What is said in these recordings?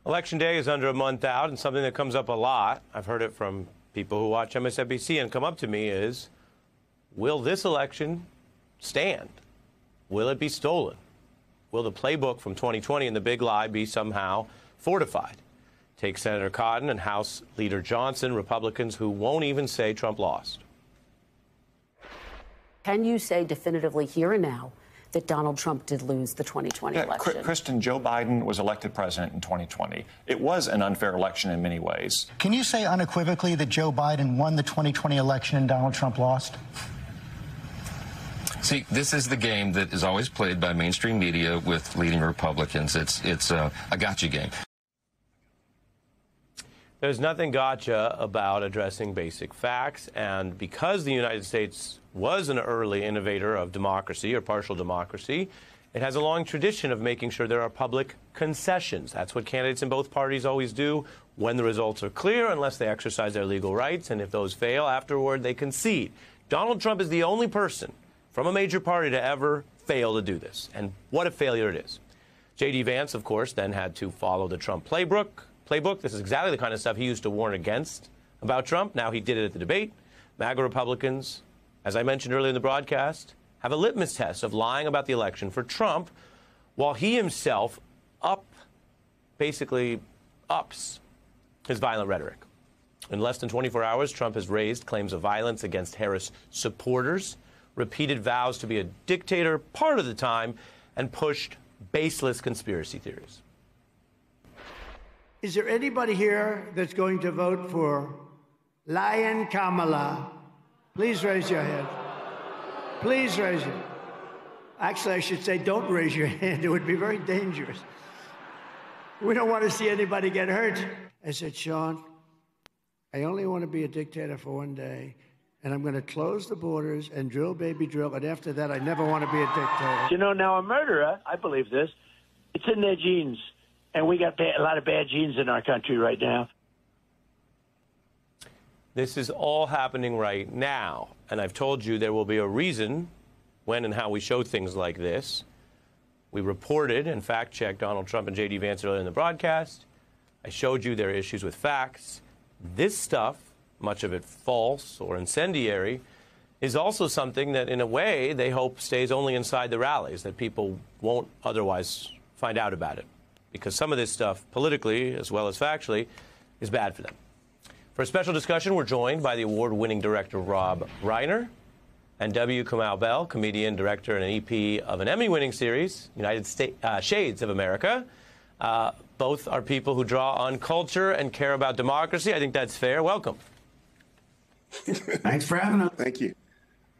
Election day is under a month out, and something that comes up a lot, I've heard it from people who watch MSNBC and come up to me, is, will this election stand? Will it be stolen? Will the playbook from 2020 and the big lie be somehow fortified? Take Senator Cotton and House Leader Johnson, Republicans who won't even say Trump lost. Can you say definitively here and now that Donald Trump did lose the 2020 election? Kristen, Joe Biden was elected president in 2020. It was an unfair election in many ways. Can you say unequivocally that Joe Biden won the 2020 election and Donald Trump lost? See, this is the game that is always played by mainstream media with leading Republicans. It's a gotcha game. There's nothing gotcha about addressing basic facts, and because the United States was an early innovator of democracy or partial democracy, it has a long tradition of making sure there are public concessions. That's what candidates in both parties always do when the results are clear, unless they exercise their legal rights, and if those fail, afterward they concede. Donald Trump is the only person from a major party to ever fail to do this, and what a failure it is. J.D. Vance, of course, then had to follow the Trump playbook. This is exactly the kind of stuff he used to warn against about Trump. Now he did it at the debate. MAGA Republicans, as I mentioned earlier in the broadcast, have a litmus test of lying about the election for Trump, while he himself basically ups his violent rhetoric. In less than 24 hours, Trump has raised claims of violence against Harris supporters, repeated vows to be a dictator part of the time, and pushed baseless conspiracy theories. Is there anybody here that's going to vote for Lion Kamala? Please raise your hand. Please raise it. Actually, I should say don't raise your hand. It would be very dangerous. We don't want to see anybody get hurt. I said, Sean, I only want to be a dictator for one day, and I'm going to close the borders and drill, baby, drill, and after that, I never want to be a dictator. You know, now a murderer, I believe this, it's in their genes. And we got a lot of bad genes in our country right now. This is all happening right now. And I've told you there will be a reason when and how we show things like this. We reported and fact-checked Donald Trump and J.D. Vance earlier in the broadcast. I showed you their issues with facts. This stuff, much of it false or incendiary, is also something that, in a way, they hope stays only inside the rallies, that people won't otherwise find out about it. Because some of this stuff, politically as well as factually, is bad for them. For a special discussion, we're joined by the award-winning director Rob Reiner and W. Kamau Bell, comedian, director, and an EP of an Emmy-winning series, United States Shades of America. Both are people who draw on culture and care about democracy. I think that's fair. Welcome. Thanks for having us. Thank you.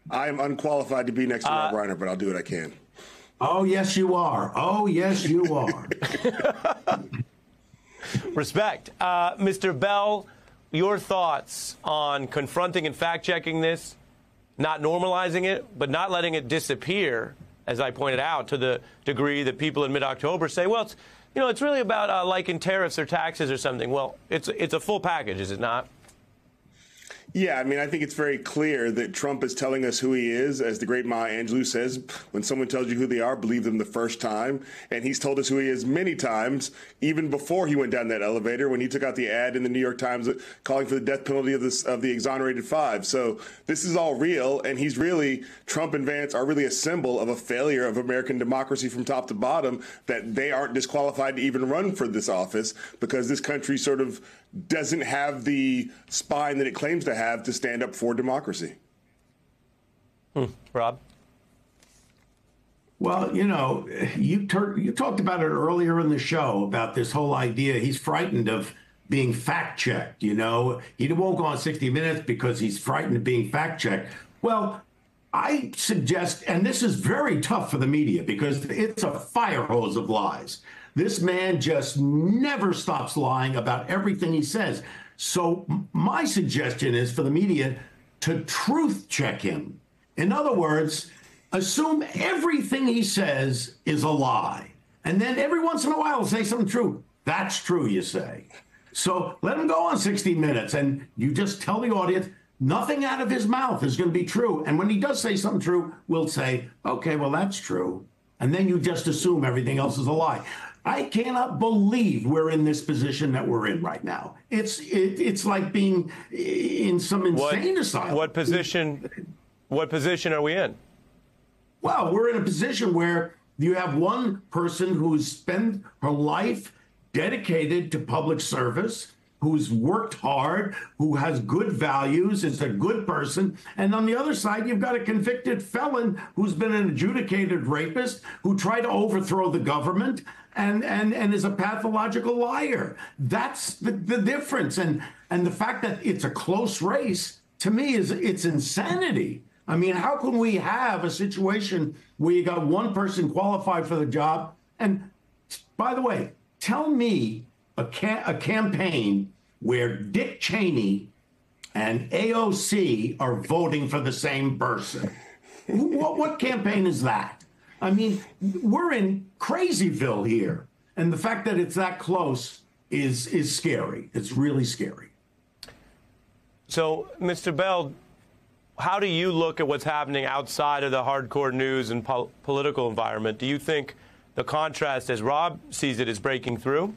I am unqualified to be next to Rob Reiner, but I'll do what I can. Oh, yes, you are. Oh, yes, you are. Respect. Mr. Bell, your thoughts on confronting and fact-checking this, not normalizing it, but not letting it disappear, as I pointed out, to the degree that people in mid-October say, well, it's really about liking tariffs or taxes or something. Well, it's a full package, is it not? Yeah, I mean, I think it's very clear that Trump is telling us who he is. As the great Maya Angelou says, when someone tells you who they are, believe them the first time. And he's told us who he is many times, even before he went down that elevator, when he took out the ad in the New York Times calling for the death penalty of the exonerated five. So this is all real. And Trump and Vance are really a symbol of a failure of American democracy from top to bottom, that they aren't disqualified to even run for this office because this country sort of doesn't have the spine that it claims to have to stand up for democracy. Rob? Well, you talked about it earlier in the show about this whole idea. He's frightened of being fact-checked, He won't go on 60 Minutes because he's frightened of being fact-checked. Well, I suggest, and this is very tough for the media because it's a fire hose of lies. This man just never stops lying about everything he says. So my suggestion is for the media to truth check him. In other words, assume everything he says is a lie. And then every once in a while say something true. That's true, you say. So let him go on 60 Minutes and you just tell the audience nothing out of his mouth is going to be true. And when he does say something true, we'll say, okay, well, that's true. And then you just assume everything else is a lie. I cannot believe we're in this position that we're in right now. It's like being in some insane asylum. What position are we in? Well, we're in a position where you have one person who's spent her life dedicated to public service, who's worked hard, who has good values, is a good person. And on the other side, you've got a convicted felon who's been an adjudicated rapist, who tried to overthrow the government and is a pathological liar. That's the difference. And the fact that it's a close race, to me, it's insanity. I mean, how can we have a situation where you got one person qualified for the job? And by the way, tell me a campaign where Dick Cheney and AOC are voting for the same person. What campaign is that? I mean, we're in Crazyville here. And the fact that it's that close is scary. It's really scary. So, Mr. Bell, how do you look at what's happening outside of the hardcore news and political environment? Do you think the contrast, as Rob sees it, is breaking through?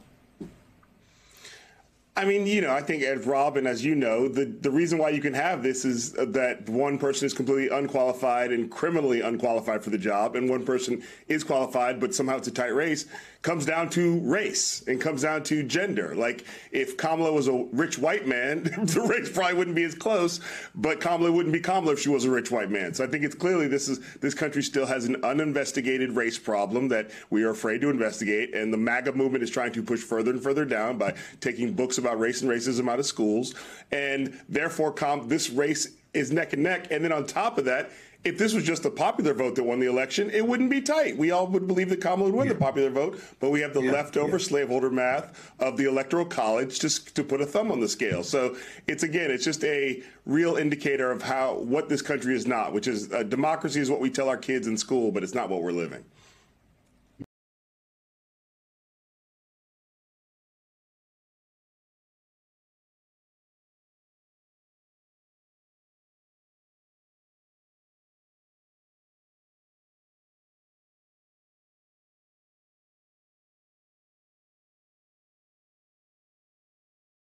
I mean, you know, I think as Rob and as you know, the reason why you can have this is that one person is completely unqualified and criminally unqualified for the job, and one person is qualified, but somehow it's a tight race, comes down to race and comes down to gender. Like, if Kamala was a rich white man, the race probably wouldn't be as close, but Kamala wouldn't be Kamala if she was a rich white man. So I think it's clearly this country still has an uninvestigated race problem that we are afraid to investigate, and the MAGA movement is trying to push further and further down by taking books about race and racism out of schools, and therefore this race is neck and neck. And then on top of that, if this was just a popular vote that won the election, it wouldn't be tight. We all would believe that Kamala would win the popular vote, but we have the leftover slaveholder math of the Electoral College to put a thumb on the scale. So it's just a real indicator of what this country is not, which is democracy is what we tell our kids in school, but it's not what we're living.